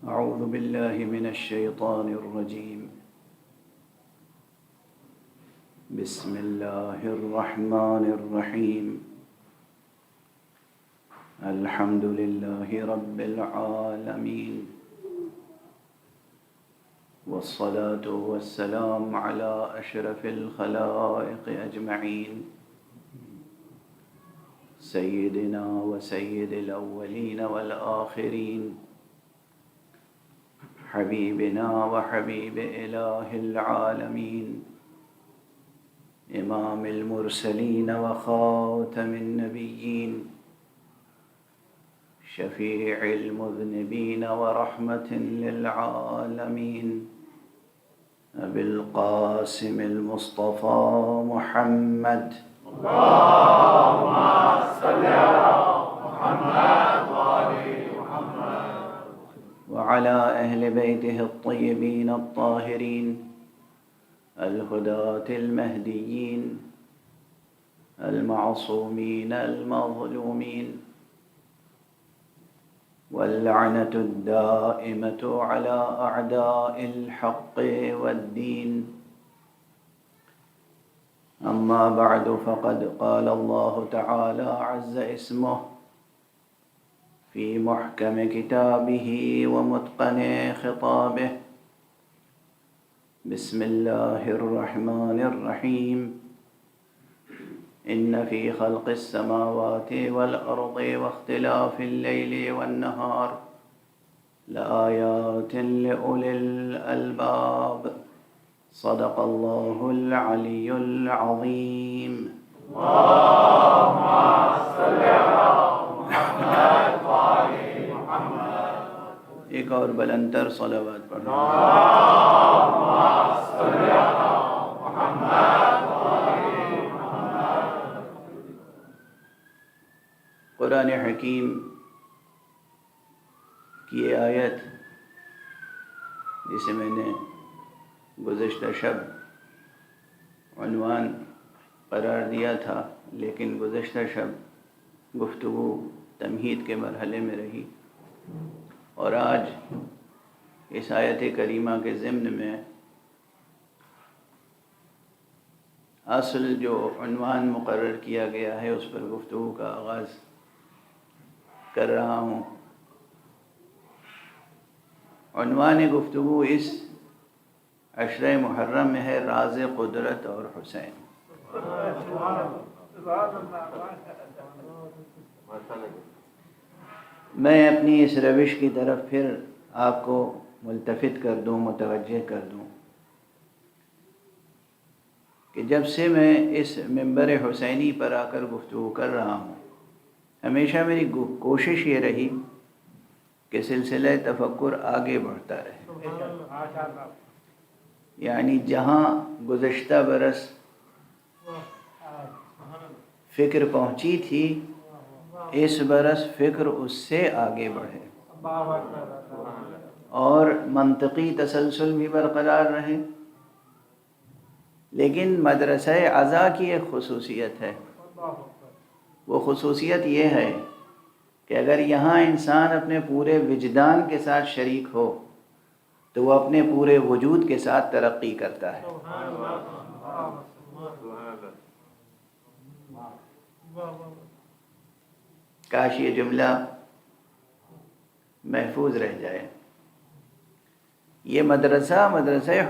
أعوذ بالله من الشيطان الرجيم. بسم الله الرحمن الرحيم. الحمد لله رب العالمين، والصلاة والسلام على أشرف الخلائق أجمعين، سيدنا وسيد الأولين والآخرين، حبيبنا وحبيب إله العالمين، إمام المرسلين وخاتم النبيين، شفيع المذنبين ورحمة للعالمين، أبي القاسم المصطفى محمد. اللهم صل على محمد وآل محمد وعلى أهل بيته الطيبين الطاهرين الهداة المهديين المعصومين المظلومين، واللعنة الدائمة على أعداء الحق والدين. أما بعد، فقد قال الله تعالى عز اسمه في محكم كتابه ومتقن خطابه. بسم الله الرحمن الرحيم. إن في خلق السماوات والأرض واختلاف الليل والنهار لآيات لأولي الألباب. صدق الله العلي العظيم. اللهم صل على محمد وآل محمد. ایک اور بلندر صلوات پڑھو. اللهم صل على محمد وآل محمد. قرآن حکیم کی یہ آیت جسے میں نے گزشتہ شب عنوان قرار دیا تھا، لیکن گزشتہ شب گفتگو تمہید کے مرحلے میں رہی، اور آج اس آیت کریمہ کے ضمن میں اصل جو عنوان مقرر کیا گیا ہے اس پر گفتگو کا آغاز کر رہا ہوں. عنوان گفتگو اس عشرہ محرم میں ہے راز قدرت اور حسین. میں اپنی اس روش کی طرف پھر آپ کو ملتفت کر دوں، متوجہ کر دوں کہ جب سے میں اس منبر حسینی پر آ کر گفتگو کر رہا ہوں، ہمیشہ میری کوشش یہ رہی کہ سلسلہ تفکر آگے بڑھتا رہے. یعنی جہاں گزشتہ برس فکر پہنچی تھی، اس برس فکر اس سے آگے بڑھے اور منطقی تسلسل بھی برقرار رہے. لیکن مدرسہ عزا کی ایک خصوصیت ہے، وہ خصوصیت یہ ہے کہ اگر یہاں انسان اپنے پورے وجدان کے ساتھ شریک ہو تو وہ اپنے پورے وجود کے ساتھ ترقی کرتا ہے. کاش یہ جملہ محفوظ رہ جائے. یہ مدرسہ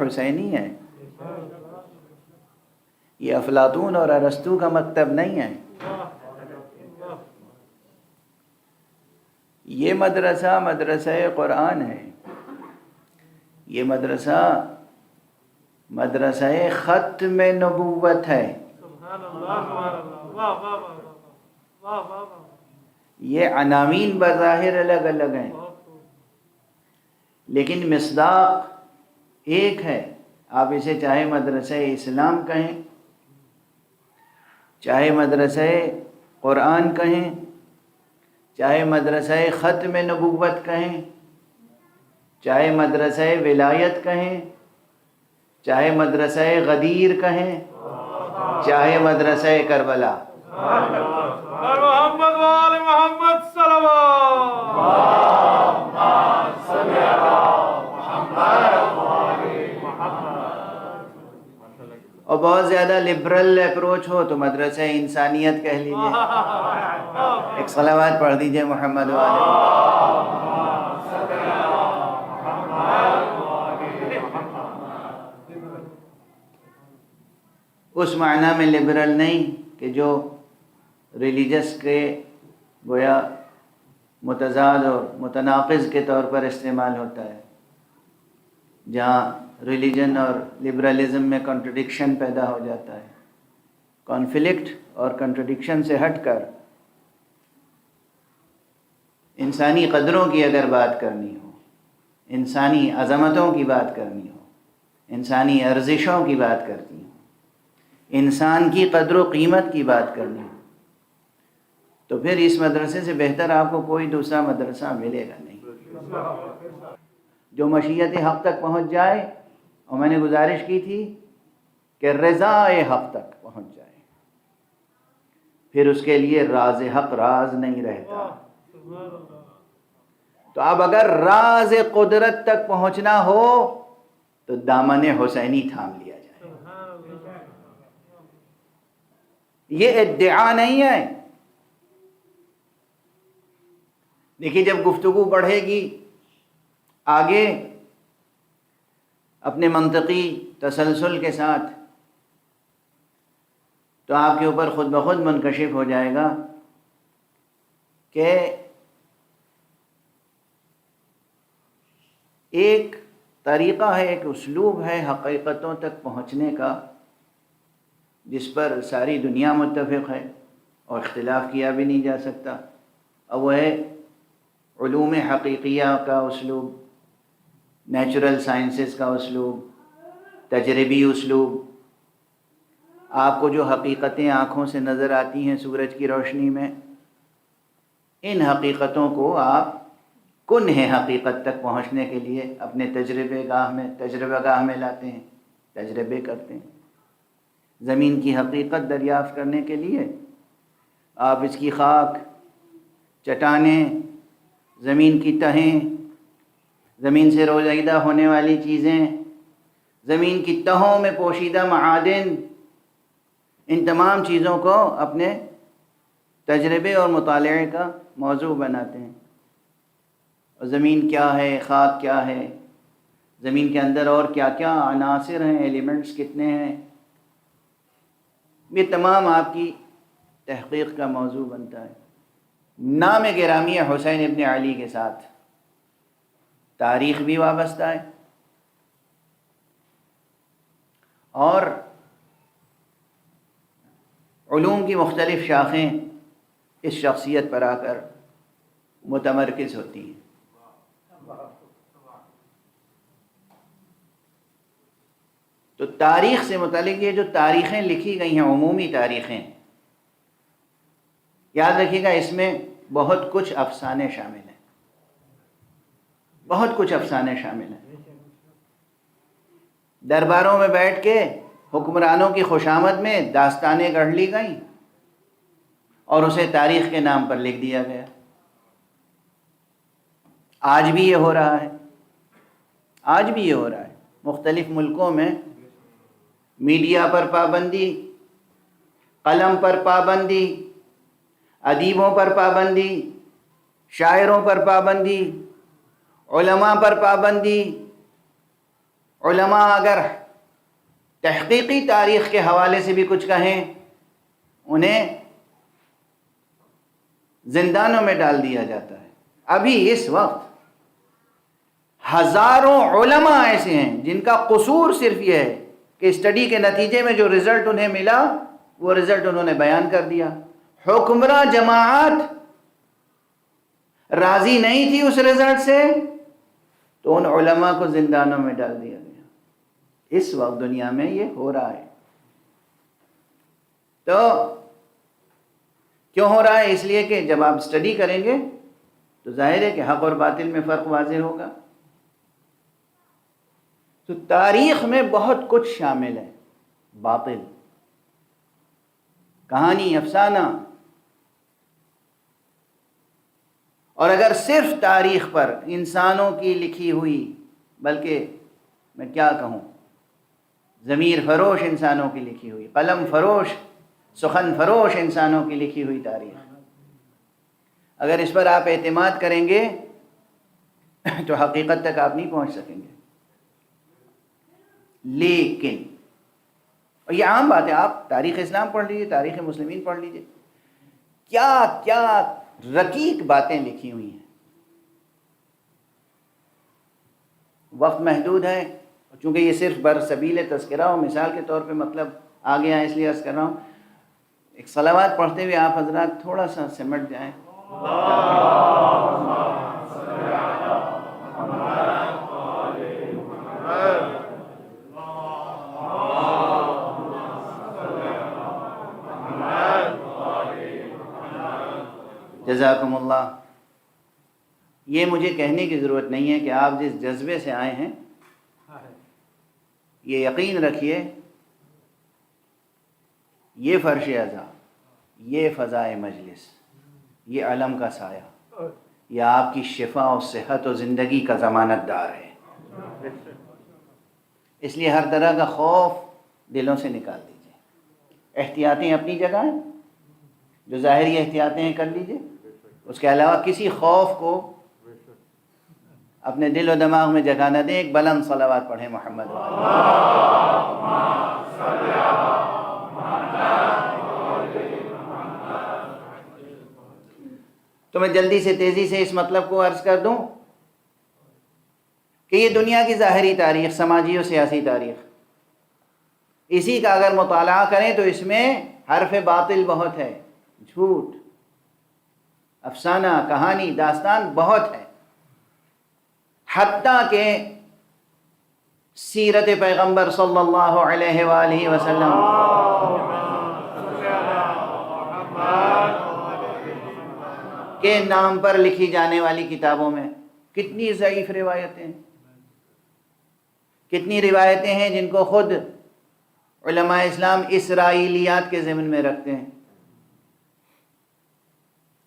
حسینی ہے، یہ افلاطون اور ارسطو کا مکتب نہیں ہے. یہ مدرسہ قرآن ہے. یہ مدرسہ ختم نبوت ہے. یہ عناوین بظاہر الگ الگ ہیں، لیکن مصداق ایک ہے. آپ اسے چاہے مدرسہ اسلام کہیں، چاہے مدرسہ قرآن کہیں، چاہے مدرسہ ختم نبوت کہیں، چاہے مدرسہ ولایت کہیں، چاہے مدرسہ غدیر کہیں، چاہے مدرسہ کربلا. محمد وآل محمد صلوات. اور بہت زیادہ لبرل اپروچ ہو تو مدرسہ انسانیت کہہ لیجیے. ایک صلوات پڑھ دیجیے محمد والے. اس معنی میں لبرل نہیں کہ جو ریلیجس کے گویا متضاد اور متناقض کے طور پر استعمال ہوتا ہے، جہاں ریلیجن اور لبرلزم میں کنٹرڈکشن پیدا ہو جاتا ہے. کانفلکٹ اور کنٹرڈکشن سے ہٹ کر انسانی قدروں کی اگر بات کرنی ہو، انسانی عظمتوں کی بات کرنی ہو، انسانی ارزشوں کی بات کرنی ہو، انسان کی قدر و قیمت کی بات کرنی ہو، تو پھر اس مدرسے سے بہتر آپ کو کوئی دوسرا مدرسہ ملے گا نہیں. جو مشیت حق تک پہنچ جائے، اور میں نے گزارش کی تھی کہ رضا حق تک پہنچ جائے، پھر اس کے لیے راز حق راز نہیں رہتا. تو اب اگر راز قدرت تک پہنچنا ہو تو دامن حسینی تھام لیا جائے. یہ ادعا نہیں ہے. دیکھیے جب گفتگو بڑھے گی آگے اپنے منطقی تسلسل کے ساتھ، تو آپ کے اوپر خود بخود منکشف ہو جائے گا کہ ایک طریقہ ہے، ایک اسلوب ہے حقیقتوں تک پہنچنے کا، جس پر ساری دنیا متفق ہے اور اختلاف کیا بھی نہیں جا سکتا، اور وہ ہے علوم حقیقیہ کا اسلوب، نیچرل سائنسز کا اسلوب، تجربی اسلوب. آپ کو جو حقیقتیں آنکھوں سے نظر آتی ہیں سورج کی روشنی میں، ان حقیقتوں کو آپ کنہ حقیقت تک پہنچنے کے لیے اپنے تجربہ گاہ میں لاتے ہیں، تجربے کرتے ہیں. زمین کی حقیقت دریافت کرنے کے لیے آپ اس کی خاک، چٹانیں، زمین کی تہیں، زمین سے روزیدہ ہونے والی چیزیں، زمین کی تہوں میں پوشیدہ معادن، ان تمام چیزوں کو اپنے تجربے اور مطالعے کا موضوع بناتے ہیں. اور زمین کیا ہے، خاک کیا ہے، زمین کے اندر اور کیا کیا عناصر ہیں، ایلیمنٹس کتنے ہیں، یہ تمام آپ کی تحقیق کا موضوع بنتا ہے. نام گرامی حسین ابن علی کے ساتھ تاریخ بھی وابستہ ہے، اور علوم کی مختلف شاخیں اس شخصیت پر آ کر متمرکز ہوتی ہیں. تو تاریخ سے متعلق یہ جو تاریخیں لکھی گئی ہیں، عمومی تاریخیں، یاد رکھیے گا اس میں بہت کچھ افسانے شامل ہیں، بہت کچھ افسانے شامل ہیں. درباروں میں بیٹھ کے حکمرانوں کی خوشامد میں داستانیں گڑھ لی گئیں اور اسے تاریخ کے نام پر لکھ دیا گیا. آج بھی یہ ہو رہا ہے، آج بھی یہ ہو رہا ہے. مختلف ملکوں میں میڈیا پر پابندی، قلم پر پابندی، ادیبوں پر پابندی، شاعروں پر پابندی، علماء پر پابندی. علماء اگر تحقیقی تاریخ کے حوالے سے بھی کچھ کہیں، انہیں زندانوں میں ڈال دیا جاتا ہے. ابھی اس وقت ہزاروں علماء ایسے ہیں جن کا قصور صرف یہ ہے کہ اسٹڈی کے نتیجے میں جو رزلٹ انہیں ملا وہ رزلٹ انہوں نے بیان کر دیا. حکمراں جماعت راضی نہیں تھی اس رزلٹ سے، تو ان علماء کو زندانوں میں ڈال دیا گیا. اس وقت دنیا میں یہ ہو رہا ہے. تو کیوں ہو رہا ہے؟ اس لیے کہ جب آپ اسٹڈی کریں گے تو ظاہر ہے کہ حق اور باطل میں فرق واضح ہوگا. تو تاریخ میں بہت کچھ شامل ہے، باطل، کہانی، افسانہ. اور اگر صرف تاریخ پر انسانوں کی لکھی ہوئی، بلکہ میں کیا کہوں، ضمیر فروش انسانوں کی لکھی ہوئی، قلم فروش، سخن فروش انسانوں کی لکھی ہوئی تاریخ. اگر اس پر آپ اعتماد کریں گے تو حقیقت تک آپ نہیں پہنچ سکیں گے. لیکن اور یہ عام بات ہے، آپ تاریخ اسلام پڑھ لیجیے، تاریخ مسلمین پڑھ لیجیے، کیا کیا رقیق باتیں لکھی ہوئی ہیں. وقت محدود ہے، چونکہ یہ صرف برسبیل تذکرہ اور مثال کے طور پہ مطلب آ گیا ہے، اس لیے عرض کر رہا ہوں. ایک صلوات پڑھتے ہوئے آپ حضرات تھوڑا سا سمٹ جائیں. جزاکم اللہ. یہ مجھے کہنے کی ضرورت نہیں ہے کہ آپ جس جذبے سے آئے ہیں، یہ یقین رکھیے، یہ فرش اعضاء، یہ فضائے مجلس، یہ علم کا سایہ، یہ آپ کی شفا و صحت و زندگی کا ضمانت دار ہے. اس لیے ہر طرح کا خوف دلوں سے نکال دیجیے. احتیاطیں اپنی جگہ ہیں، جو ظاہری احتیاطیں ہیں کر لیجیے، اس کے علاوہ کسی خوف کو اپنے دل و دماغ میں جگہ نہ دیں. ایک بلند صلوات پڑھیں محمد تو میں جلدی سے تیزی سے اس مطلب کو عرض کر دوں کہ یہ دنیا کی ظاہری تاریخ، سماجی و سیاسی تاریخ، اسی کا اگر مطالعہ کریں تو اس میں حرف باطل بہت ہے، جھوٹ، افسانہ، کہانی، داستان بہت ہے. حتیٰ کہ سیرت پیغمبر صلی اللہ علیہ وآلہ وسلم کے نام پر لکھی جانے والی کتابوں میں کتنی ضعیف روایتیں ہیں، کتنی روایتیں ہیں جن کو خود علماء اسلام اسرائیلیات کے ضمن میں رکھتے ہیں.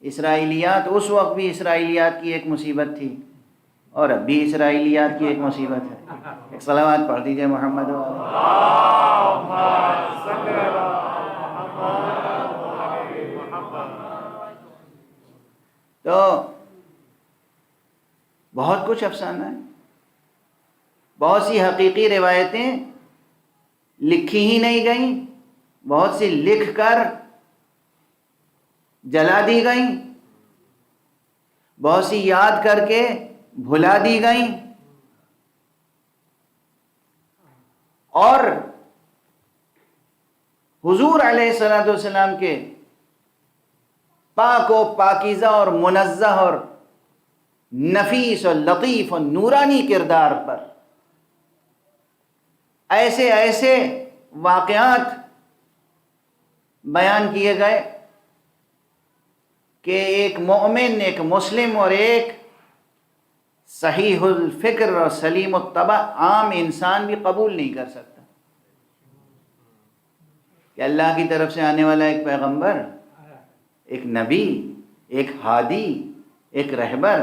اسرائیلیات اس وقت بھی اسرائیلیات کی ایک مصیبت تھی اور اب بھی اسرائیلیات کی ایک مصیبت ہے. ایک صلوات پڑھ دیجئے محمد تو بہت کچھ افسانہ ہے، بہت سی حقیقی روایتیں لکھی ہی نہیں گئیں، بہت سی لکھ کر جلا دی گئیں، بہت سی یاد کر کے بھلا دی گئیں، اور حضور علیہ الصلوۃ والسلام کے پاک و پاکیزہ اور منزہ اور نفیس اور لطیف اور نورانی کردار پر ایسے ایسے واقعات بیان کیے گئے کہ ایک مومن، ایک مسلم اور ایک صحیح الفکر اور سلیم الطبع عام انسان بھی قبول نہیں کر سکتا کہ اللہ کی طرف سے آنے والا ایک پیغمبر، ایک نبی، ایک ہادی، ایک رہبر،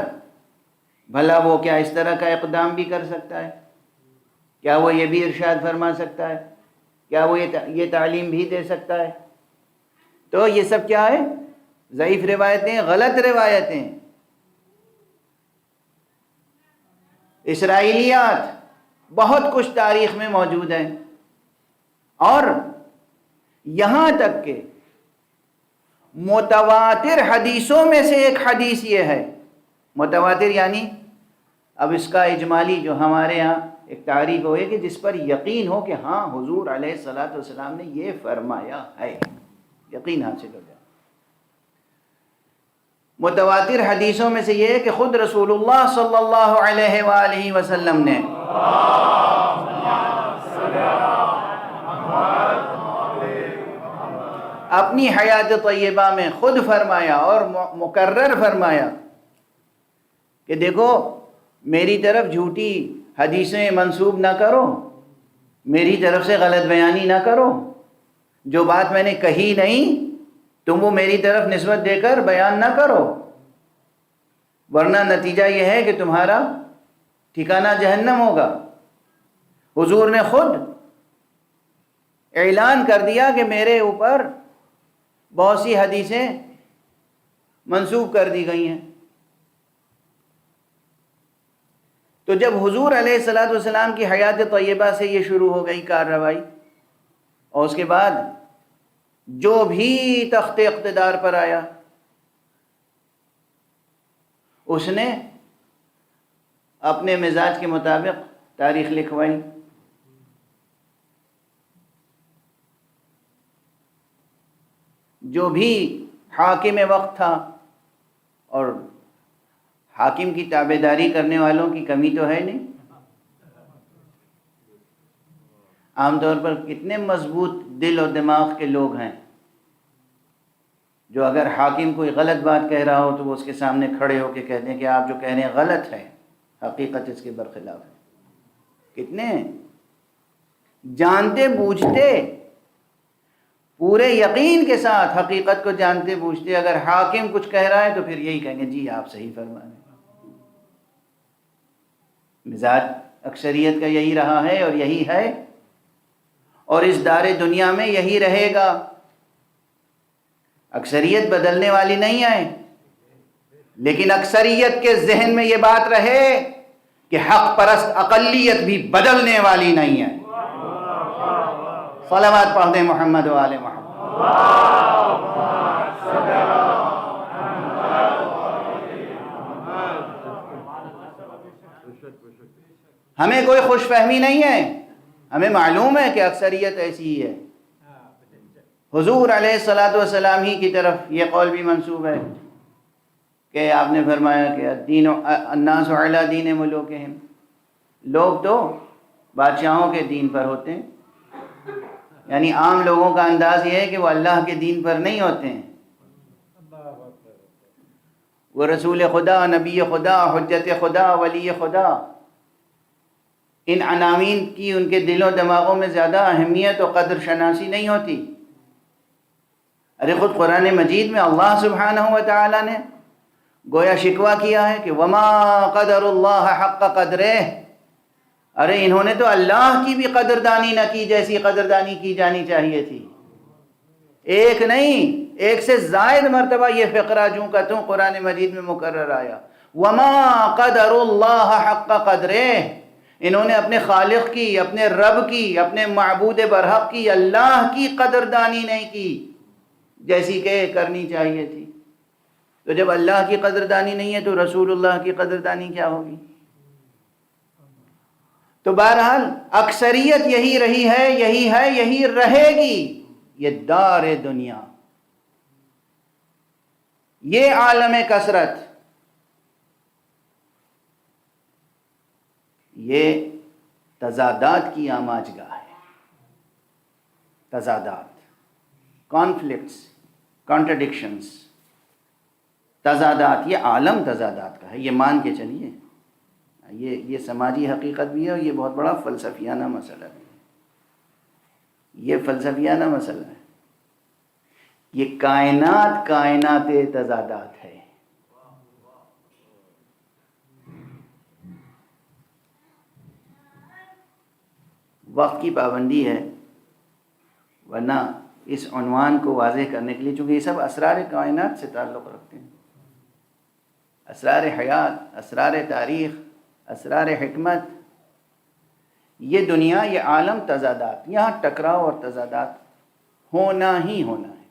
بھلا وہ کیا اس طرح کا اقدام بھی کر سکتا ہے؟ کیا وہ یہ بھی ارشاد فرما سکتا ہے؟ کیا وہ یہ تعلیم بھی دے سکتا ہے؟ تو یہ سب کیا ہے؟ ضعیف روایتیں، غلط روایتیں، اسرائیلیات، بہت کچھ تاریخ میں موجود ہے. اور یہاں تک کہ متواتر حدیثوں میں سے ایک حدیث یہ ہے، متواتر یعنی اب اس کا اجمالی جو ہمارے ہاں ایک تعریف ہوئے کہ جس پر یقین ہو کہ ہاں حضور علیہ الصلوۃ والسلام نے یہ فرمایا ہے، یقین حاصل ہو جائے. متواتر حدیثوں میں سے یہ ہے کہ خود رسول اللہ صلی اللہ علیہ وآلہ وسلم نے اپنی حیات طیبہ میں خود فرمایا اور مکرر فرمایا کہ دیکھو میری طرف جھوٹی حدیثیں منسوب نہ کرو، میری طرف سے غلط بیانی نہ کرو، جو بات میں نے کہی نہیں تم وہ میری طرف نسبت دے کر بیان نہ کرو، ورنہ نتیجہ یہ ہے کہ تمہارا ٹھکانہ جہنم ہوگا. حضور نے خود اعلان کر دیا کہ میرے اوپر بہت سی حدیثیں منسوب کر دی گئی ہیں۔ تو جب حضور علیہ الصلوۃ والسلام کی حیات طیبہ سے یہ شروع ہو گئی کارروائی، اور اس کے بعد جو بھی تخت اقتدار پر آیا اس نے اپنے مزاج کے مطابق تاریخ لکھوائی۔ جو بھی حاکم وقت تھا، اور حاکم کی تابعداری کرنے والوں کی کمی تو ہے نہیں، عام طور پر کتنے مضبوط دل اور دماغ کے لوگ ہیں جو اگر حاکم کوئی غلط بات کہہ رہا ہو تو وہ اس کے سامنے کھڑے ہو کے کہتے ہیں کہ آپ جو کہہ رہے ہیں غلط ہے، حقیقت اس کے برخلاف ہے۔ کتنے جانتے بوجھتے، پورے یقین کے ساتھ حقیقت کو جانتے بوجھتے اگر حاکم کچھ کہہ رہا ہے تو پھر یہی کہیں گے جی آپ صحیح فرما رہے ہیں۔ مزاج اکثریت کا یہی رہا ہے اور یہی ہے، اور اس دار دنیا میں یہی رہے گا۔ اکثریت بدلنے والی نہیں ہے، لیکن اکثریت کے ذہن میں یہ بات رہے کہ حق پرست اقلیت بھی بدلنے والی نہیں ہے۔ صلوات پڑھ دیں محمد و آل محمد۔ ہمیں کوئی خوش فہمی نہیں ہے، ہمیں معلوم ہے کہ اکثریت ایسی ہی ہے۔ حضور علیہ الصلوۃ والسلام ہی کی طرف یہ قول بھی منسوب ہے کہ آپ نے فرمایا کہ الناس علی دین ملوکہم، لوگ تو بادشاہوں کے دین پر ہوتے ہیں، یعنی عام لوگوں کا انداز یہ ہے کہ وہ اللہ کے دین پر نہیں ہوتے ہیں، وہ رسول خدا، نبی خدا، حجت خدا، ولی خدا، ان عناوین کی ان کے دل و دماغوں میں زیادہ اہمیت و قدر شناسی نہیں ہوتی۔ ارے خود قرآن مجید میں اللہ سبحانہ و تعالی نے گویا شکوہ کیا ہے کہ وما قدر اللہ حق قدرہ، ارے انہوں نے تو اللہ کی بھی قدردانی نہ کی جیسی قدردانی کی جانی چاہیے تھی۔ ایک نہیں، ایک سے زائد مرتبہ یہ فقرہ جوں کا توں قرآن مجید میں مکرر آیا، وما قدر اللہ حق قدرہ، انہوں نے اپنے خالق کی، اپنے رب کی، اپنے معبود برحق کی، اللہ کی قدردانی نہیں کی جیسی کہ کرنی چاہیے تھی۔ تو جب اللہ کی قدردانی نہیں ہے تو رسول اللہ کی قدردانی کیا ہوگی؟ تو بہرحال اکثریت یہی رہی ہے، یہی ہے، یہی رہے گی۔ یہ دار دنیا، یہ عالم کثرت، یہ تضادات کی آماج گاہ ہے۔ تضادات، کانفلکٹس، کانٹرڈکشنز، تضادات، یہ عالم تضادات کا ہے، یہ مان کے چلیے۔ یہ سماجی حقیقت بھی ہے اور یہ بہت بڑا فلسفیانہ مسئلہ بھی ہے۔ یہ فلسفیانہ مسئلہ ہے، یہ کائنات تضادات ہے۔ وقت کی پابندی ہے، ورنہ اس عنوان کو واضح کرنے کے لیے، چونکہ یہ سب اسرار کائنات سے تعلق رکھتے ہیں، اسرار حیات، اسرار تاریخ، اسرار حکمت، یہ دنیا، یہ عالم تضادات، یہاں ٹکراؤ اور تضادات ہونا ہی ہونا ہے۔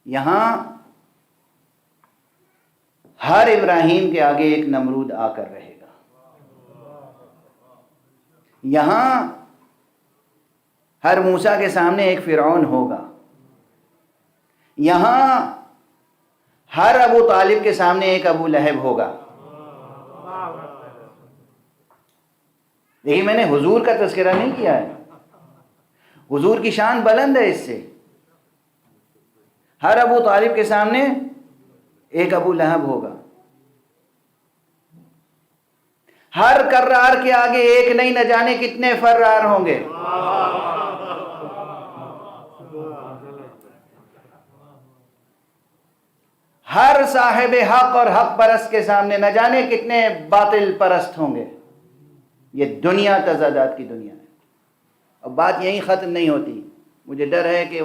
یہاں ہر ابراہیم کے آگے ایک نمرود آ کر رہے گا، یہاں ہر موسیٰ کے سامنے ایک فرعون ہوگا، یہاں ہر ابو طالب کے سامنے ایک ابو لہب ہوگا۔ دیکھیے میں نے حضور کا تذکرہ نہیں کیا ہے، حضور کی شان بلند ہے اس سے۔ ہر ابو طالب کے سامنے ایک ابو لہب ہوگا، ہر کرار کے آگے ایک نہیں، نہ جانے کتنے فرار ہوں گے۔ ہر صاحب حق اور حق پرست کے سامنے نہ جانے کتنے باطل پرست ہوں گے۔ یہ دنیا تضادات کی دنیا ہے۔ اب بات یہیں ختم نہیں ہوتی. مجھے ڈر ہے کہ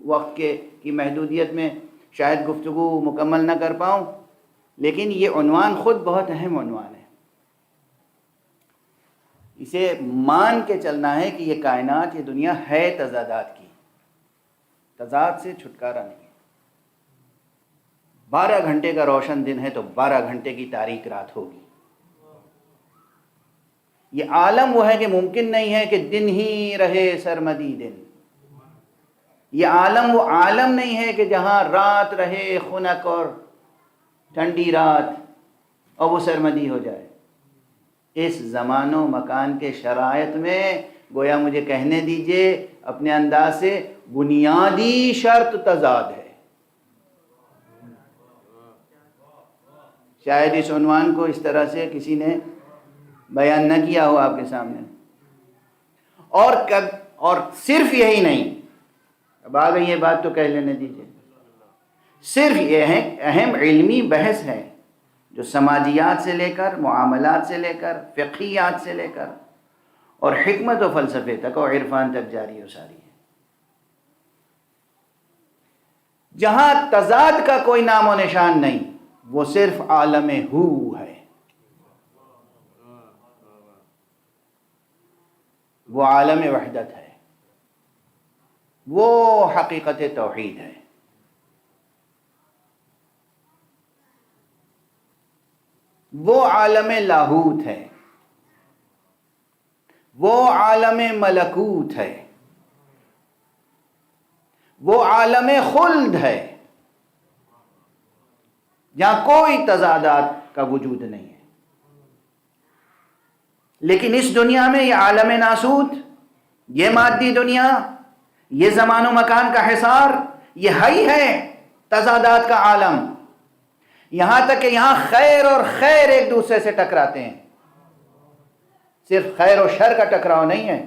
وقت کی محدودیت میں شاید گفتگو مکمل نہ کر پاؤں، لیکن یہ عنوان خود بہت اہم عنوان ہے. اسے مان کے چلنا ہے کہ یہ کائنات، یہ دنیا ہے تضادات کی، تضاد سے چھٹکارا نہیں ہے. 12 گھنٹے کا روشن دن ہے تو 12 گھنٹے کی تاریک رات ہوگی. یہ عالم وہ ہے کہ ممکن نہیں ہے کہ دن ہی رہے سرمدی دن. یہ عالم وہ عالم نہیں ہے کہ جہاں رات رہے خنک اور ٹھنڈی رات اور وہ سرمدی ہو جائے. اس زمان و مکان کے شرائط میں گویا مجھے کہنے دیجئے اپنے انداز سے بنیادی شرط تضاد ہے. شاید اس عنوان کو اس طرح سے کسی نے بیان نہ کیا ہو آپ کے سامنے. اور صرف یہی نہیں، اب آ گئی یہ بات تو کہہ لینے دیجئے، صرف یہ اہم علمی بحث ہے جو سماجیات سے لے کر، معاملات سے لے کر، فقہیات سے لے کر اور حکمت و فلسفے تک اور عرفان تک جاری و ساری ہے. جہاں تضاد کا کوئی نام و نشان نہیں، وہ صرف عالم ہو ہے، وہ عالم وحدت ہے، وہ حقیقت توحید ہے. وہ عالم لاہوت ہے، وہ عالم ملکوت ہے، وہ عالم خلد ہے جہاں کوئی تضادات کا وجود نہیں ہے. لیکن اس دنیا میں یہ عالم ناسوت، یہ مادی دنیا، یہ زمان و مکان کا حصار، یہ ہی ہے تضادات کا عالم. یہاں تک کہ یہاں خیر اور خیر ایک دوسرے سے ٹکراتے ہیں. صرف خیر و شر کا ٹکراؤ نہیں ہے،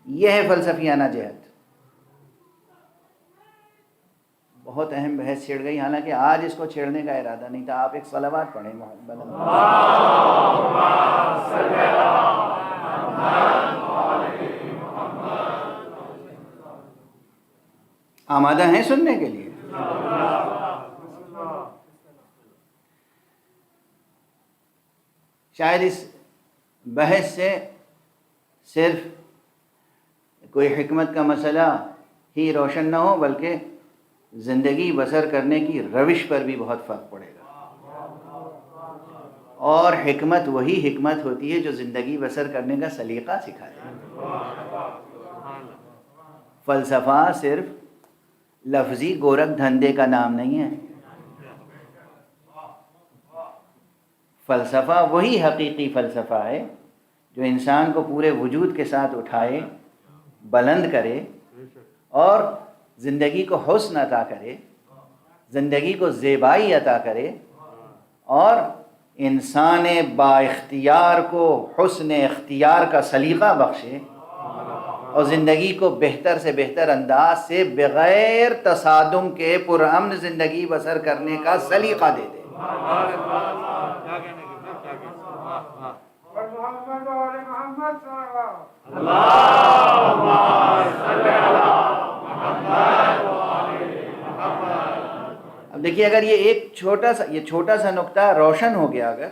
یہ ہے فلسفیانہ جہت. بہت اہم بحث چھڑ گئی، حالانکہ آج اس کو چھیڑنے کا ارادہ نہیں تھا. آپ ایک صلوات پڑھیں محمد. آمادہ ہیں سننے کے لیے؟ شاید اس بحث سے صرف کوئی حکمت کا مسئلہ ہی روشن نہ ہو، بلکہ زندگی بسر کرنے کی روش پر بھی بہت فرق پڑے گا. اور حکمت وہی حکمت ہوتی ہے جو زندگی بسر کرنے کا سلیقہ سکھا دے. فلسفہ صرف لفظی گورکھ دھندے کا نام نہیں ہے. فلسفہ وہی حقیقی فلسفہ ہے جو انسان کو پورے وجود کے ساتھ اٹھائے، بلند کرے اور زندگی کو حسن عطا کرے، زندگی کو زیبائی عطا کرے اور انسان با اختیار کو حسن اختیار کا سلیقہ بخشے اور زندگی کو بہتر سے بہتر انداز سے بغیر تصادم کے پرامن زندگی بسر کرنے کا سلیقہ دے دے. اب دیکھیے، اگر یہ ایک چھوٹا سا نقطہ روشن ہو گیا، اگر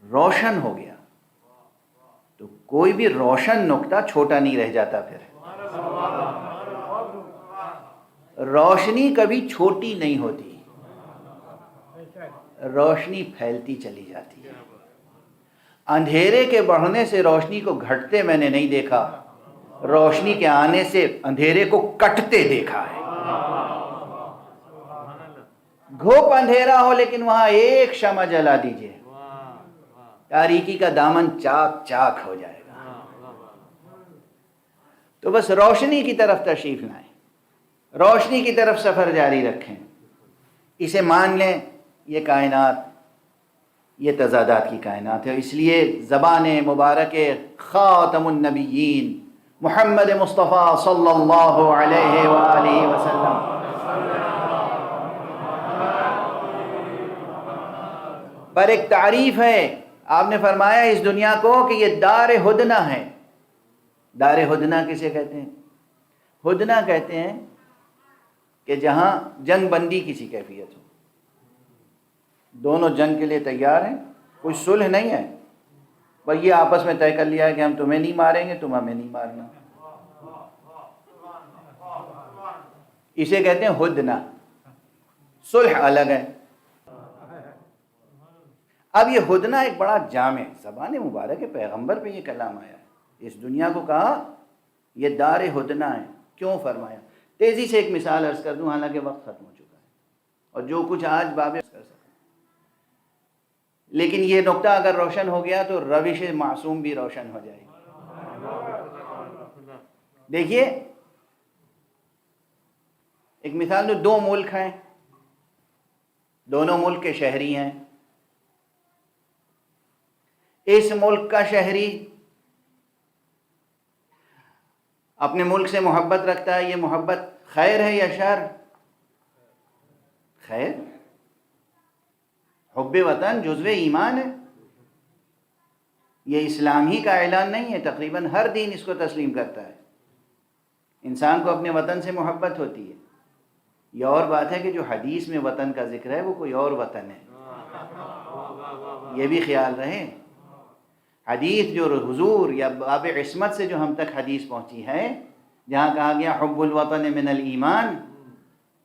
روشن ہو گیا تو کوئی بھی روشن نقطہ چھوٹا نہیں رہ جاتا. پھر روشنی کبھی چھوٹی نہیں ہوتی، روشنی پھیلتی چلی جاتی ہے. اندھیرے کے بڑھنے سے روشنی کو گھٹتے میں نے نہیں دیکھا، روشنی کے آنے سے اندھیرے کو کٹتے دیکھا ہے. گھوپ اندھیرا ہو لیکن وہاں ایک شمع جلا دیجئے، تاریکی کا دامن چاک چاک ہو جائے گا. تو بس روشنی کی طرف تشریف لائیں، روشنی کی طرف سفر جاری رکھیں. اسے مان لیں، یہ کائنات، یہ تضادات کی کائنات ہے. اس لیے زبان مبارک خاتم النبیین محمد مصطفیٰ صلی اللہ علیہ وآلہ وسلم پر ایک تعریف ہے. آپ نے فرمایا اس دنیا کو کہ یہ دار ہدنہ ہے، دار ہدنہ کسے کہتے ہیں؟ ہدنہ کہتے ہیں کہ جہاں جنگ بندی کسی کیفیت ہو، دونوں جنگ کے لیے تیار ہیں، کوئی صلح نہیں ہے، بس یہ آپس میں طے کر لیا ہے کہ ہم تمہیں نہیں ماریں گے، تم ہمیں نہیں مارنا، اسے کہتے ہیں ہدنہ۔ صلح الگ ہے۔ اب یہ ہدنہ ایک بڑا جامع زبان مبارک پیغمبر پہ یہ کلام آیا ہے، اس دنیا کو کہا یہ دار ہدنہ ہے۔ کیوں فرمایا؟ تیزی سے ایک مثال عرض کر دوں، حالانکہ وقت ختم ہو چکا ہے اور جو کچھ آج باب کر سکتا، لیکن یہ نقطہ اگر روشن ہو گیا تو روش معصوم بھی روشن ہو جائے گی۔ دیکھیے ایک مثال دو، دو ملک ہیں، دونوں ملک کے شہری ہیں۔ اس ملک کا شہری اپنے ملک سے محبت رکھتا ہے، یہ محبت خیر ہے یا شر؟ خیر۔ حب وطن جزو ایمان ہے، یہ اسلام ہی کا اعلان نہیں ہے، تقریباً ہر دین اس کو تسلیم کرتا ہے، انسان کو اپنے وطن سے محبت ہوتی ہے۔ یہ اور بات ہے کہ جو حدیث میں وطن کا ذکر ہے وہ کوئی اور وطن ہے، یہ بھی خیال رہے۔ حدیث جو حضور یا باب عصمت سے جو ہم تک حدیث پہنچی ہے، جہاں کہا گیا حب الوطن من الایمان،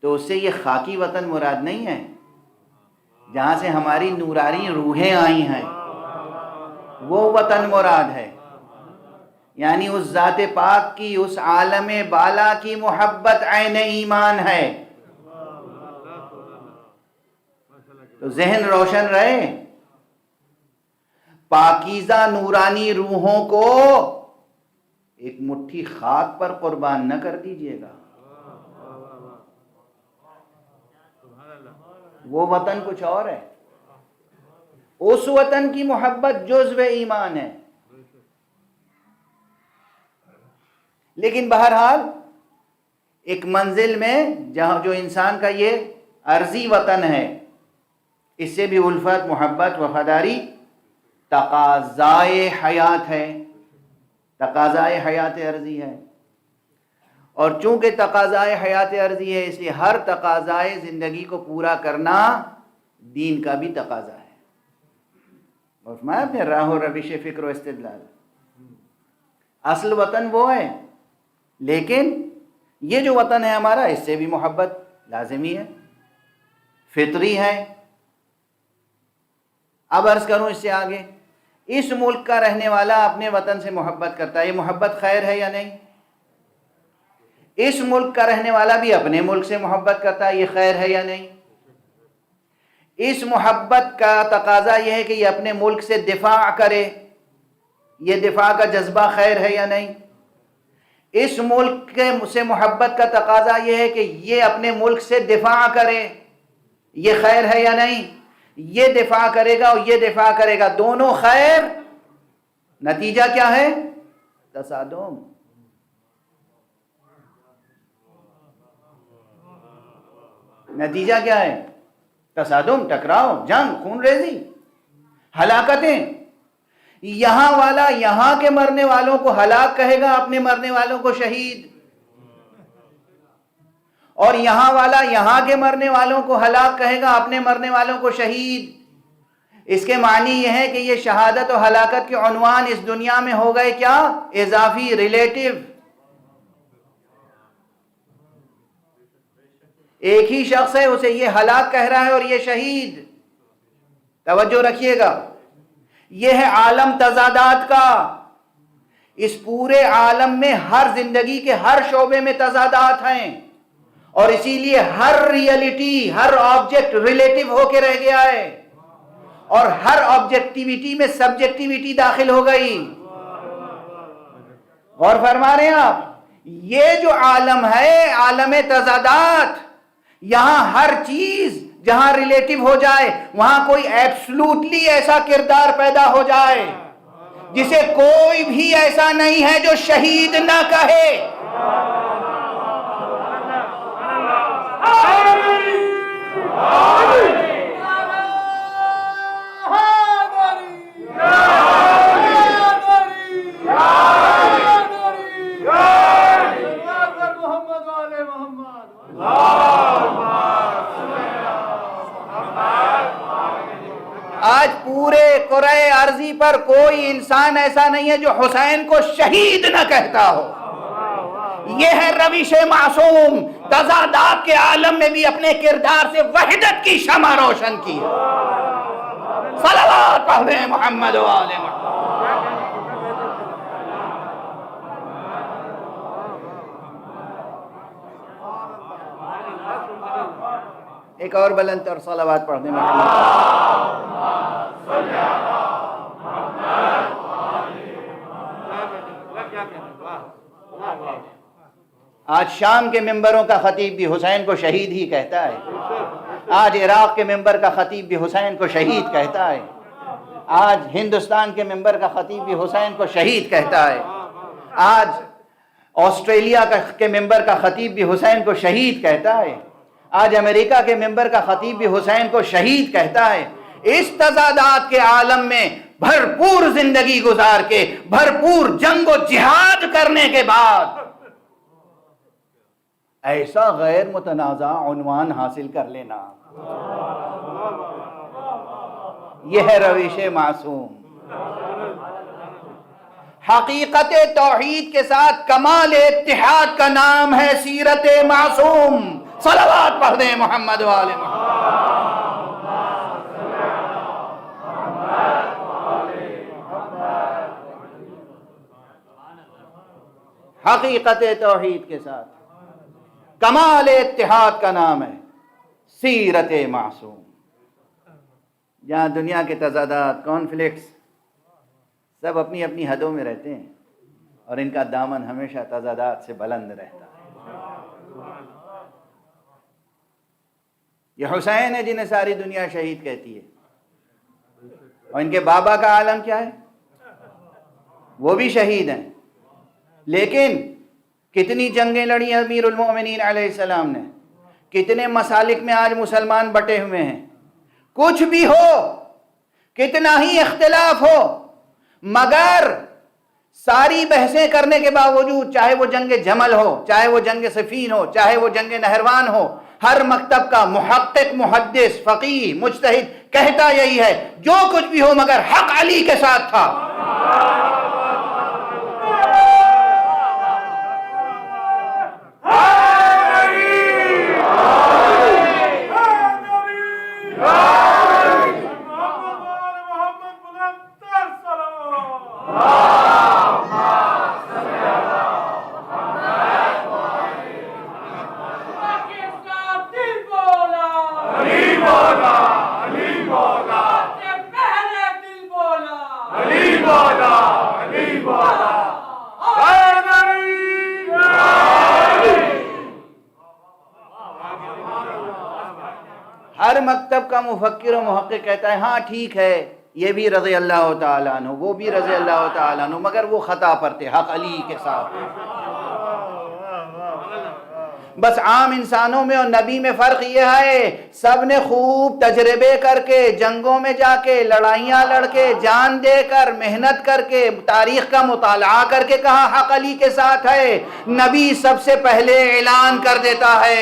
تو اس سے یہ خاکی وطن مراد نہیں ہے، جہاں سے ہماری نورانی روحیں آئی ہیں وہ وطن مراد ہے، یعنی اس ذات پاک کی، اس عالم بالا کی محبت عین ایمان ہے۔ تو ذہن روشن رہے، پاکیزہ نورانی روحوں کو ایک مٹھی خاک پر قربان نہ کر دیجیے گا، وہ وطن کچھ اور ہے، اس وطن کی محبت جزو ایمان ہے۔ لیکن بہرحال ایک منزل میں جہاں جو انسان کا یہ عرضی وطن ہے، اس سے بھی الفت، محبت، وفاداری تقاضائے حیات ہے، تقاضائے حیات عرضی ہے، اور چونکہ تقاضائے حیات عرضی ہے اس لیے ہر تقاضائے زندگی کو پورا کرنا دین کا بھی تقاضا ہے۔ اور فرمایا اپنے راہ و روش فکر و استدلال، اصل وطن وہ ہے، لیکن یہ جو وطن ہے ہمارا اس سے بھی محبت لازمی ہے، فطری ہے۔ اب عرض کروں اس سے آگے، اس ملک کا رہنے والا اپنے وطن سے محبت کرتا ہے، یہ محبت خیر ہے یا نہیں؟ اس ملک کا رہنے والا بھی اپنے ملک سے محبت کرتا ہے، یہ خیر ہے یا نہیں؟ اس محبت کا تقاضا یہ ہے کہ یہ اپنے ملک سے دفاع کرے، یہ دفاع کا جذبہ خیر ہے یا نہیں؟ اس ملک سے محبت کا تقاضا یہ ہے کہ یہ اپنے ملک سے دفاع کرے، یہ خیر ہے یا نہیں؟ یہ دفاع کرے گا اور یہ دفاع کرے گا، دونوں خیر، نتیجہ کیا ہے؟ تصادم۔ نتیجہ کیا ہے؟ تصادم، ٹکراؤ، جنگ، خون ریزی، ہلاکتیں۔ یہاں والا یہاں کے مرنے والوں کو ہلاک کہے گا، اپنے مرنے والوں کو شہید، اور یہاں والا یہاں کے مرنے والوں کو ہلاک کہے گا، اپنے مرنے والوں کو شہید۔ اس کے معنی یہ ہے کہ یہ شہادت و ہلاکت کے عنوان اس دنیا میں ہو گئے کیا؟ اضافی، ریلیٹیو۔ ایک ہی شخص ہے، اسے یہ ہلاک کہہ رہا ہے اور یہ شہید۔ توجہ رکھیے گا، یہ ہے عالم تضادات کا۔ اس پورے عالم میں ہر زندگی کے ہر شعبے میں تضادات ہیں، اور اسی لیے ہر ریئلٹی، ہر آبجیکٹ ریلیٹیو ہو کے رہ گیا ہے، اور ہر آبجیکٹیویٹی میں سبجیکٹیویٹی داخل ہو گئی۔ غور فرما رہے ہیں آپ؟ یہ جو عالم ہے، عالم تضادات، یہاں ہر چیز جہاں ریلیٹیو ہو جائے وہاں کوئی ایبسلوٹلی ایسا کردار پیدا ہو جائے جسے کوئی بھی ایسا نہیں ہے جو شہید نہ کہے۔ عرضی پر کوئی انسان ایسا نہیں ہے جو حسین کو شہید نہ کہتا ہو. یہ ہے روش معصوم. تضادات کے عالم میں بھی اپنے کردار سے وحدت کی شمع روشن کی. صلوات پڑھیں محمد و آل محمد. ایک اور بلند اور صلوات پڑھنے میں آج شام کے ممبروں کا خطیب بھی حسین کو شہید ہی کہتا ہے. آج عراق کے ممبر کا خطیب بھی حسین کو شہید کہتا ہے. آج ہندوستان کے ممبر کا خطیب بھی حسین کو شہید کہتا ہے. آج آسٹریلیا کے ممبر کا خطیب بھی حسین کو شہید کہتا ہے. آج امریکہ کے ممبر کا خطیب بھی حسین کو شہید کہتا ہے. اس تضادات کے عالم میں بھرپور زندگی گزار کے، بھرپور جنگ و جہاد کرنے کے بعد ایسا غیر متنازع عنوان حاصل کر لینا، یہ ہے روش معصوم. حقیقت توحید کے ساتھ کمال اتحاد کا نام ہے سیرت معصوم. صلوات پڑھ دیں محمد و آل محمد. حقیقت توحید کے ساتھ کمال اتحاد کا نام ہے سیرت معصوم. جہاں دنیا کے تضادات، کانفلکٹس سب اپنی اپنی حدوں میں رہتے ہیں اور ان کا دامن ہمیشہ تضادات سے بلند رہتا ہے. یہ حسین ہے جنہیں ساری دنیا شہید کہتی ہے، اور ان کے بابا کا عالم کیا ہے؟ وہ بھی شہید ہیں. لیکن کتنی جنگیں لڑی امیر المومنین علیہ السلام نے، کتنے مسالک میں آج مسلمان بٹے ہوئے ہیں. کچھ بھی ہو، کتنا ہی اختلاف ہو، مگر ساری بحثیں کرنے کے باوجود، چاہے وہ جنگ جمل ہو، چاہے وہ جنگ صفین ہو، چاہے وہ جنگ نہروان ہو، ہر مکتب کا محقق، محدث، فقیہ، مجتہد کہتا یہی ہے، جو کچھ بھی ہو مگر حق علی کے ساتھ تھا. ہر مکتب کا مفکر و محقق کہتا ہے ہاں ٹھیک ہے، یہ بھی رضی اللہ تعالیٰ عنہ، وہ بھی رضی اللہ تعالیٰ عنہ، مگر وہ خطا پر تھے، حق علی کے ساتھ. بس عام انسانوں میں اور نبی میں فرق یہ ہے، سب نے خوب تجربے کر کے، جنگوں میں جا کے، لڑائیاں لڑ کے، جان دے کر، محنت کر کے، تاریخ کا مطالعہ کر کے کہا حق علی کے ساتھ ہے. نبی سب سے پہلے اعلان کر دیتا ہے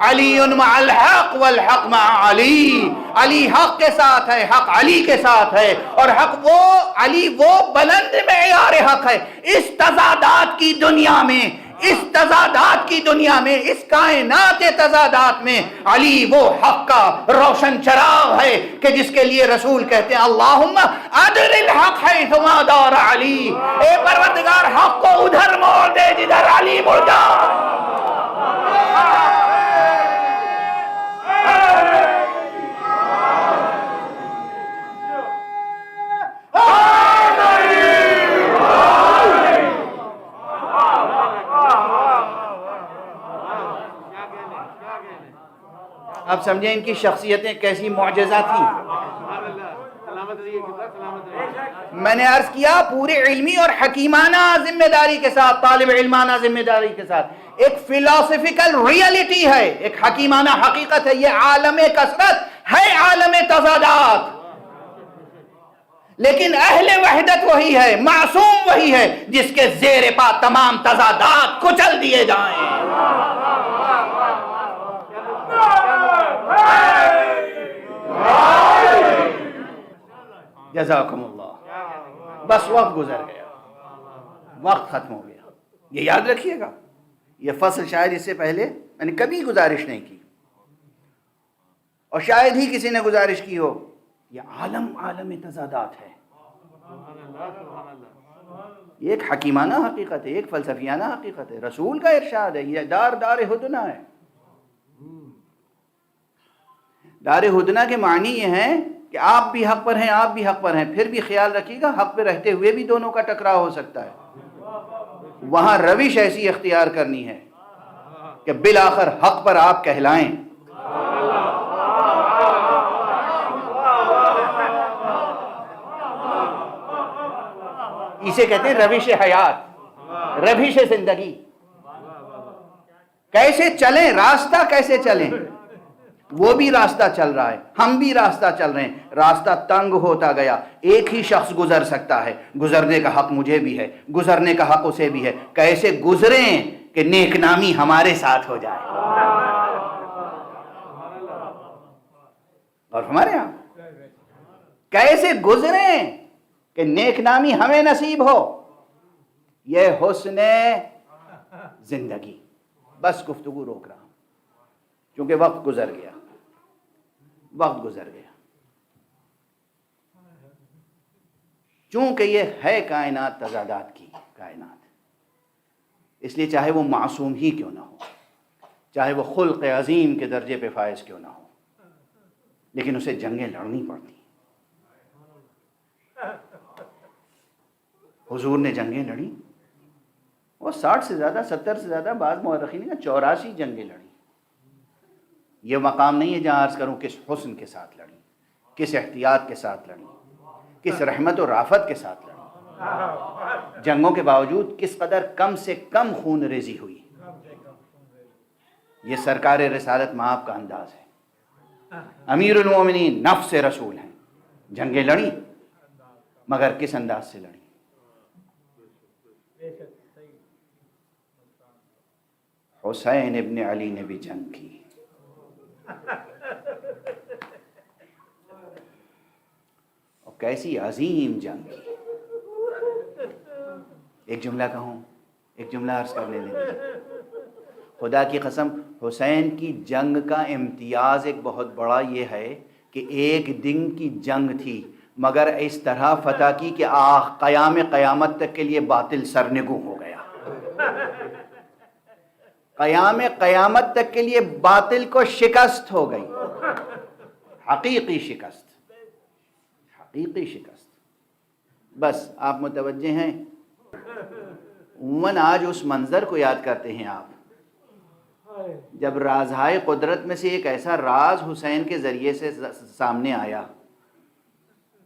علی مع الحق والحق مع علی. علی حق کے ساتھ ہے، حق علی کے ساتھ ہے، اور حق وہ علی وہ بلند معیار حق ہے. اس تضادات کی دنیا میں، اس تضادات کی دنیا میں، اس کائنات تضادات میں علی وہ حق کا روشن چراغ ہے کہ جس کے لیے رسول کہتے ہیں اللہم ادر الحق حیث ما دار علی. اے پروردگار حق کو ادھر موڑ دے جدھر علی مڑ جا. اب سمجھیں ان کی شخصیتیں کیسی معجزہ تھیں. میں نے عرض کیا پورے علمی اور حکیمانہ ذمہ داری کے ساتھ، طالب علمانہ ذمہ داری کے ساتھ، ایک فلاسفیکل ریئلٹی ہے، ایک حکیمانہ حقیقت ہے. یہ عالم کثرت ہے، عالم تضادات، لیکن اہل وحدت وہی ہے، معصوم وہی ہے جس کے زیر پا تمام تضادات کچل دیے جائیں. جزاکم اللہ. بس وقت گزر گیا، وقت ختم ہو گیا. یہ یاد رکھیے گا. یہ فصل شاید اس سے پہلے میں نے کبھی گزارش نہیں کی، اور شاید ہی کسی نے گزارش کی ہو. یہ عالم تضادات ہے. یہ ایک حکیمانہ حقیقت ہے، ایک فلسفیانہ حقیقت ہے. رسول کا ارشاد ہے. یہ دار ہدنہ ہے. دار ہدنہ کے معنی یہ ہیں کہ آپ بھی حق پر ہیں، آپ بھی حق پر ہیں. پھر بھی خیال رکھیے گا حق پہ رہتے ہوئے بھی دونوں کا ٹکراؤ ہو سکتا ہے. وہاں روش ایسی اختیار کرنی ہے کہ بالآخر حق پر آپ کہلائیں. اسے کہتے ہیں روش حیات، روش زندگی. کیسے چلیں، راستہ کیسے چلیں. وہ بھی راستہ چل رہا ہے، ہم بھی راستہ چل رہے ہیں. راستہ تنگ ہوتا گیا. ایک ہی شخص گزر سکتا ہے. گزرنے کا حق مجھے بھی ہے، گزرنے کا حق اسے بھی ہے. کیسے گزریں کہ نیک نامی ہمارے ساتھ ہو جائے. اور ہمارے یہاں کیسے گزریں کہ نیک نامی ہمیں نصیب ہو. یہ حسن زندگی. بس گفتگو روک رہا ہوں کیونکہ وقت گزر گیا، وقت گزر گیا. چونکہ یہ ہے کائنات تضادات کی کائنات، اس لیے چاہے وہ معصوم ہی کیوں نہ ہو، چاہے وہ خلق عظیم کے درجے پہ فائز کیوں نہ ہو، لیکن اسے جنگیں لڑنی پڑتی. حضور نے جنگیں لڑی. وہ 60 سے زیادہ، 70 سے زیادہ، بعض مورخین نے 84 جنگیں لڑی. یہ مقام نہیں ہے جہاں عرض کروں کس حسن کے ساتھ لڑی، کس احتیاط کے ساتھ لڑی، کس رحمت و رافت کے ساتھ لڑی. جنگوں کے باوجود کس قدر کم سے کم خون ریزی ہوئی. یہ سرکار رسالت مآب کا انداز ہے. امیر المومنین نفس رسول ہیں. جنگیں لڑی مگر کس انداز سے لڑی. حسین ابن علی نے بھی جنگ کی. اور کیسی عظیم جنگ کی. ایک جملہ کہوں، ایک جملہ عرض کرنے دیں. خدا کی قسم حسین کی جنگ کا امتیاز ایک بہت بڑا یہ ہے کہ ایک دن کی جنگ تھی مگر اس طرح فتح کی کہ قیام قیامت تک کے لیے باطل سرنگوں ہو گیا. قیام قیامت تک کے لیے باطل کو شکست ہو گئی. حقیقی شکست، حقیقی شکست. بس آپ متوجہ ہیں. عموماً آج اس منظر کو یاد کرتے ہیں آپ جب رازہائے قدرت میں سے ایک ایسا راز حسین کے ذریعے سے سامنے آیا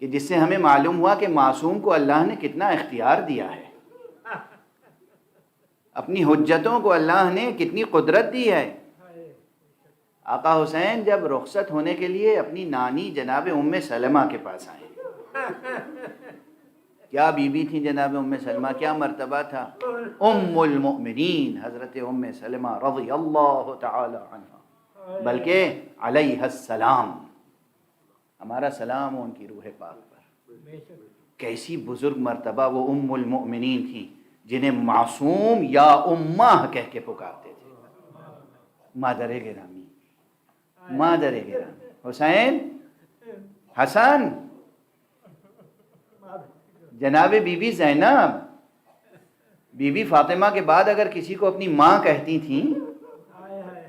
کہ جس سے ہمیں معلوم ہوا کہ معصوم کو اللہ نے کتنا اختیار دیا ہے، اپنی حجتوں کو اللہ نے کتنی قدرت دی ہے. آقا حسین جب رخصت ہونے کے لیے اپنی نانی جناب ام سلمہ کے پاس آئے. کیا بی بی تھی جناب ام سلمہ، کیا مرتبہ تھا. ام المؤمنین حضرت ام سلمہ رضی اللہ تعالی عنہ، بلکہ علیہ السلام، ہمارا سلام ان کی روح پاک پر. کیسی بزرگ مرتبہ وہ ام المؤمنین تھیں جنہیں معصوم یا امہ کہہ کے پکارتے تھے. مادر گرامی، مادر گرامی. حسین، حسن، جناب بی بی زینب، بی بی فاطمہ کے بعد اگر کسی کو اپنی ماں کہتی تھیں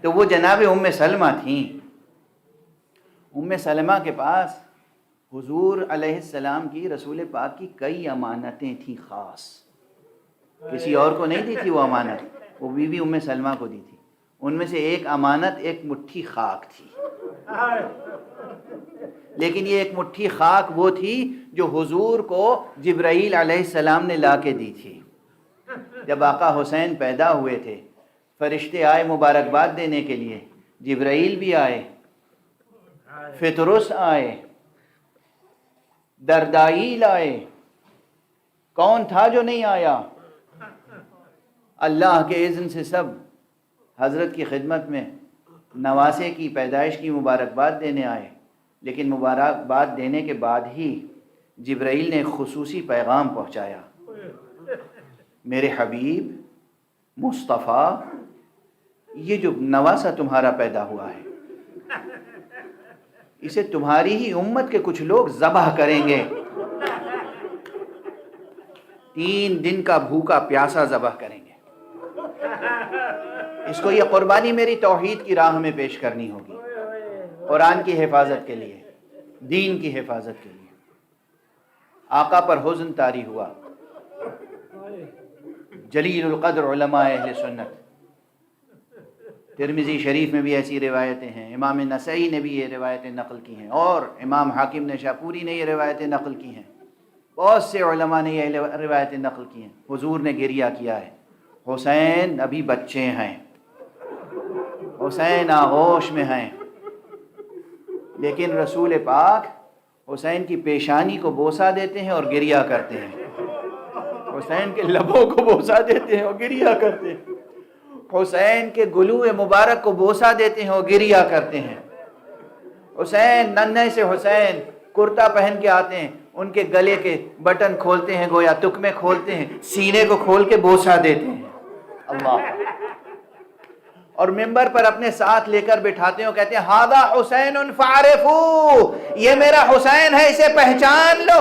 تو وہ جناب ام سلمہ تھیں. ام سلمہ کے پاس حضور علیہ السلام کی، رسول پاک کی کئی امانتیں تھیں خاص. کسی اور کو نہیں دی تھی وہ امانت، وہ بی بی ام سلمہ کو دی تھی. ان میں سے ایک امانت ایک مٹھی خاک تھی. لیکن یہ ایک مٹھی خاک وہ تھی جو حضور کو جبرائیل علیہ السلام نے لا کے دی تھی. جب آقا حسین پیدا ہوئے تھے، فرشتے آئے مبارکباد دینے کے لیے. جبرائیل بھی آئے، فطرس آئے، دردائیل آئے. کون تھا جو نہیں آیا؟ اللہ کے اذن سے سب حضرت کی خدمت میں نواسے کی پیدائش کی مبارکباد دینے آئے. لیکن مبارکباد دینے کے بعد ہی جبرائیل نے ایک خصوصی پیغام پہنچایا، میرے حبیب مصطفیٰ، یہ جو نواسا تمہارا پیدا ہوا ہے اسے تمہاری ہی امت کے کچھ لوگ ذبح کریں گے، 3 دن کا بھوکا پیاسا ذبح کریں گے، اس کو یہ قربانی میری توحید کی راہ میں پیش کرنی ہوگی، قرآن کی حفاظت کے لیے، دین کی حفاظت کے لیے۔ آقا پر حزن طاری ہوا۔ جلیل القدر علماء اہل سنت، ترمذی شریف میں بھی ایسی روایتیں ہیں، امام نسائی نے بھی یہ روایتیں نقل کی ہیں، اور امام حاکم نشاپوری نے یہ روایتیں نقل کی ہیں، بہت سے علماء نے یہ روایتیں نقل کی ہیں۔ حضور نے گریہ کیا ہے، حسین ابھی بچے ہیں، حسین آغوش میں ہیں، لیکن رسول پاک حسین کی پیشانی کو بوسہ دیتے ہیں اور گریہ کرتے ہیں، حسین کے لبوں کو بوسہ دیتے ہیں اور گریہ کرتے ہیں، حسین کے گلو مبارک کو بوسہ دیتے ہیں اور گریہ کرتے ہیں۔ حسین ننھے سے حسین کرتا پہن کے آتے ہیں، ان کے گلے کے بٹن کھولتے ہیں، گویا تکمے کھولتے ہیں، سینے کو کھول کے بوسہ دیتے ہیں۔ اللہ، اور ممبر پر اپنے ساتھ لے کر بٹھاتے ہیں اور کہتے ہیں ہذا حسین فعرفو، یہ میرا حسین ہے، اسے پہچان لو۔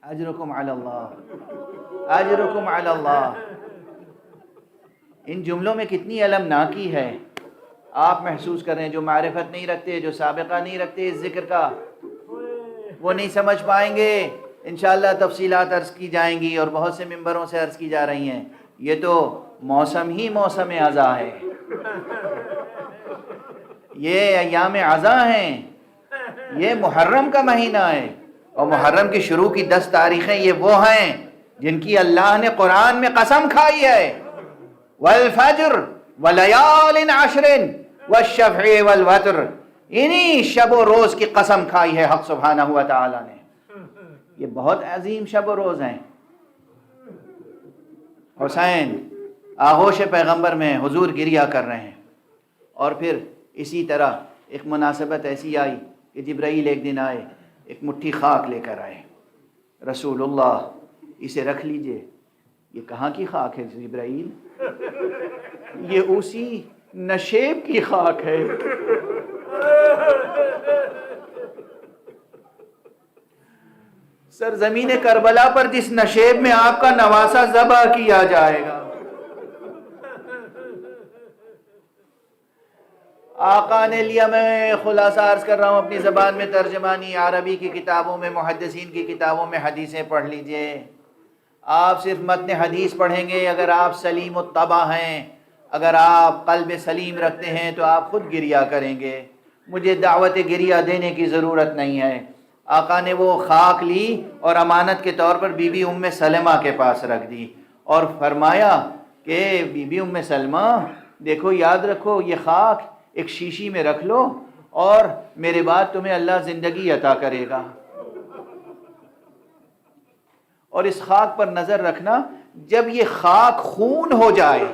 اجرکم علی اللہ، اجرکم علی اللہ۔ ان جملوں میں کتنی المناکی ہے، آپ محسوس کر رہے ہیں۔ جو معرفت نہیں رکھتے، جو سابقہ نہیں رکھتے اس ذکر کا، وہ نہیں سمجھ پائیں گے۔ انشاءاللہ تفصیلات عرض کی جائیں گی اور بہت سے ممبروں سے عرض کی جا رہی ہیں۔ یہ تو موسم ہی موسم عزا ہے، یہ ایام عزا ہیں، یہ محرم کا مہینہ ہے، اور محرم کی شروع کی 10 تاریخیں یہ وہ ہیں جن کی اللہ نے قرآن میں قسم کھائی ہے، والفجر ولیال عشر والشفع والوتر، انہی شب و روز کی قسم کھائی ہے حق سبحانہ و تعالی نے۔ یہ بہت عظیم شب و روز ہیں۔ حسین آغوش پیغمبر میں حضور گریہ کر رہے ہیں، اور پھر اسی طرح ایک مناسبت ایسی آئی کہ جبرائیل ایک دن آئے، ایک مٹھی خاک لے کر آئے، رسول اللہ اسے رکھ لیجئے۔ یہ کہاں کی خاک ہے جبرائیل؟ یہ اسی نشیب کی خاک ہے۔ سرزمین کربلا پر جس نشیب میں آپ کا نواسا ذبح کیا جائے گا۔ آقا نے لیا، میں خلاصہ عرض کر رہا ہوں اپنی زبان میں، ترجمانی عربی کی کتابوں میں، محدثین کی کتابوں میں حدیثیں پڑھ لیجئے۔ آپ صرف متن حدیث پڑھیں گے، اگر آپ سلیم الطبع ہیں، اگر آپ قلب سلیم رکھتے ہیں تو آپ خود گریہ کریں گے۔ مجھے دعوت گریہ دینے کی ضرورت نہیں ہے۔ آقا نے وہ خاک لی اور امانت کے طور پر بی بی ام سلمہ کے پاس رکھ دی، اور فرمایا کہ بی بی ام سلمہ دیکھو، یاد رکھو، یہ خاک ایک شیشی میں رکھ لو، اور میرے بعد تمہیں اللہ زندگی عطا کرے گا۔ اور اس خاک پر نظر رکھنا، جب یہ خاک خون ہو جائے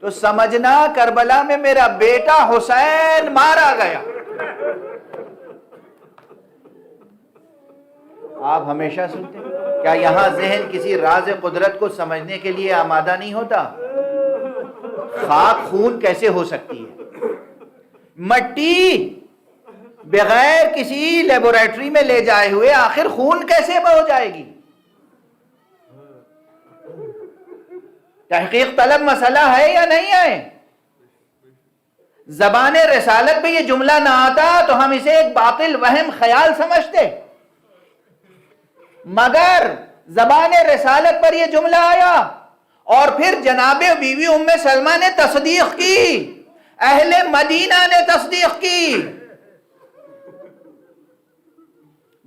تو سمجھنا کربلا میں میرا بیٹا حسین مارا گیا۔ آپ ہمیشہ سنتے ہیں، کیا یہاں ذہن کسی راز قدرت کو سمجھنے کے لیے آمادہ نہیں ہوتا؟ خاک خون کیسے ہو سکتی ہے؟ مٹی بغیر کسی لیبوریٹری میں لے جائے ہوئے آخر خون کیسے ہو جائے گی؟ تحقیق طلب مسئلہ ہے یا نہیں ہے؟ زبان رسالت پہ یہ جملہ نہ آتا تو ہم اسے ایک باطل وہم خیال سمجھتے، مگر زبان رسالت پر یہ جملہ آیا، اور پھر جناب بیوی ام سلمہ نے تصدیق کی، اہل مدینہ نے تصدیق کی۔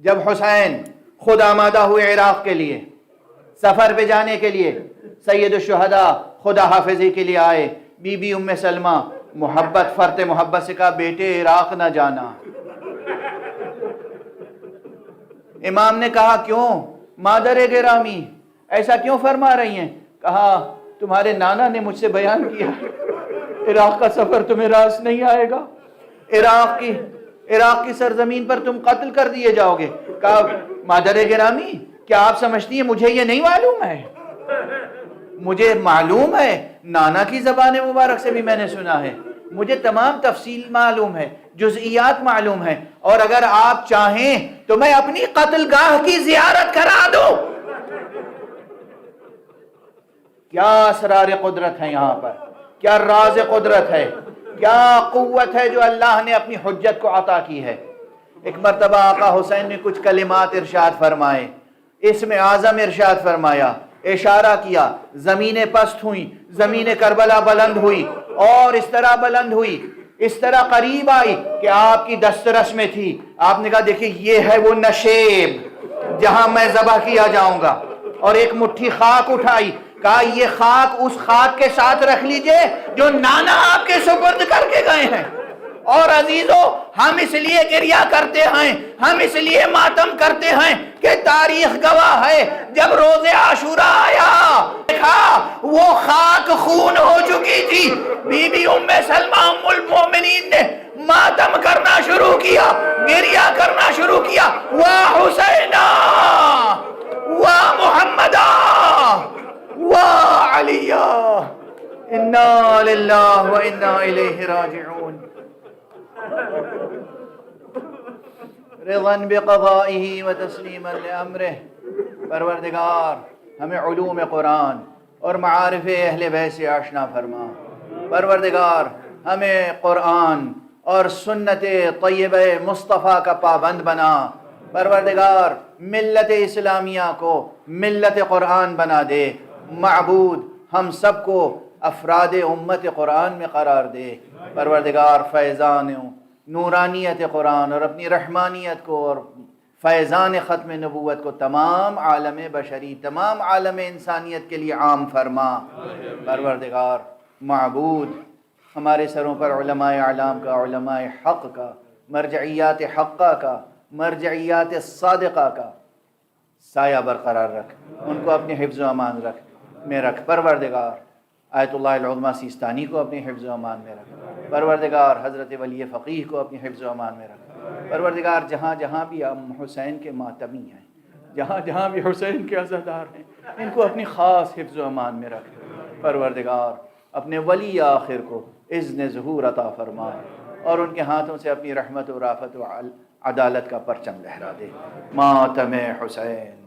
جب حسین خود آمادہ ہوئے عراق کے لیے، سفر پہ جانے کے لیے، سید الشہداء خدا حافظی کے لیے آئے، بی بی ام سلمہ محبت، فرط محبت سے کہا بیٹے عراق نہ جانا۔ امام نے کہا کیوں مادر گرامی ایسا کیوں فرما رہی ہیں؟ کہا تمہارے نانا نے مجھ سے بیان کیا، عراق کا سفر تمہیں راس نہیں آئے گا، عراق کی سرزمین پر تم قتل کر دیے جاؤ گے. کہا مادر گرامی کیا آپ سمجھتی ہیں مجھے یہ نہیں معلوم ہے؟ مجھے معلوم ہے، نانا کی زبان مبارک سے بھی میں نے سنا ہے، مجھے تمام تفصیل معلوم ہے، جزئیات معلوم ہے، اور اگر آپ چاہیں تو میں اپنی قتل گاہ کی زیارت کرا دوں. کیا اسرار قدرت ہے یہاں پر، کیا راز قدرت ہے، کیا قوت ہے جو اللہ نے اپنی حجت کو عطا کی ہے. ایک مرتبہ آقا حسین نے کچھ کلمات ارشاد فرمائے، اسم اعظم ارشاد فرمایا، اشارہ کیا، زمینیں پست ہوئیں، زمین کربلا بلند ہوئی، اور اس طرح بلند ہوئی، اس طرح قریب آئی کہ آپ کی دسترس میں تھی. آپ نے کہا دیکھیں یہ ہے وہ نشیب جہاں میں ذبح کیا جاؤں گا، اور ایک مٹھی خاک اٹھائی، کہا یہ خاک اس خاک کے ساتھ رکھ لیجئے جو نانا آپ کے سپرد کر کے گئے ہیں. اور عزیزو ہم اس لیے گریہ کرتے ہیں، ہم اس لیے ماتم کرتے ہیں کہ تاریخ گواہ ہے جب روز عاشوراء آیا دیکھا وہ خاک خون ہو چکی تھی. بی بی ام سلمہ ام المومنین نے ماتم کرنا شروع کیا، گریہ کرنا شروع کیا، واہ حسینہ واہ محمدہ واہ علیہ انا للہ و انا الیہ راجعون. رضا بقضائه وتسلیما لامرہ. پروردگار ہمیں علوم قرآن اور معارف اہل بیت سے آشنا فرما. پروردگار ہمیں قرآن اور سنت طیبہ مصطفیٰ کا پابند بنا. پروردگار ملت اسلامیہ کو ملت قرآن بنا دے. معبود ہم سب کو افراد امت قرآن میں قرار دے. پروردگار فیضان نورانیت قرآن اور اپنی رحمانیت کو اور فیضان ختم نبوت کو تمام عالم بشری، تمام عالم انسانیت کے لیے عام فرما. پروردگار معبود ہمارے سروں پر علماء اعلام کا، علماء حق کا، مرجعیات حقہ کا، مرجعیات صادقہ کا سایہ برقرار رکھ، ان کو اپنے حفظ و امان میں رکھ. پروردگار آیت اللہ العظمیٰ سیستانی کو اپنے حفظ و امان میں رکھ. پروردگار حضرت ولی فقیہ کو اپنے حفظ و امان میں رکھ. پروردگار جہاں جہاں بھی ہم حسین کے ماتمی ہیں، جہاں جہاں بھی حسین کے عزادار ہیں، ان کو اپنی خاص حفظ و امان میں رکھ. پروردگار اپنے ولی آخر کو اذن ظہور عطا فرما اور ان کے ہاتھوں سے اپنی رحمت و رافت و عدالت کا پرچم لہرا دے. ماتم حسین.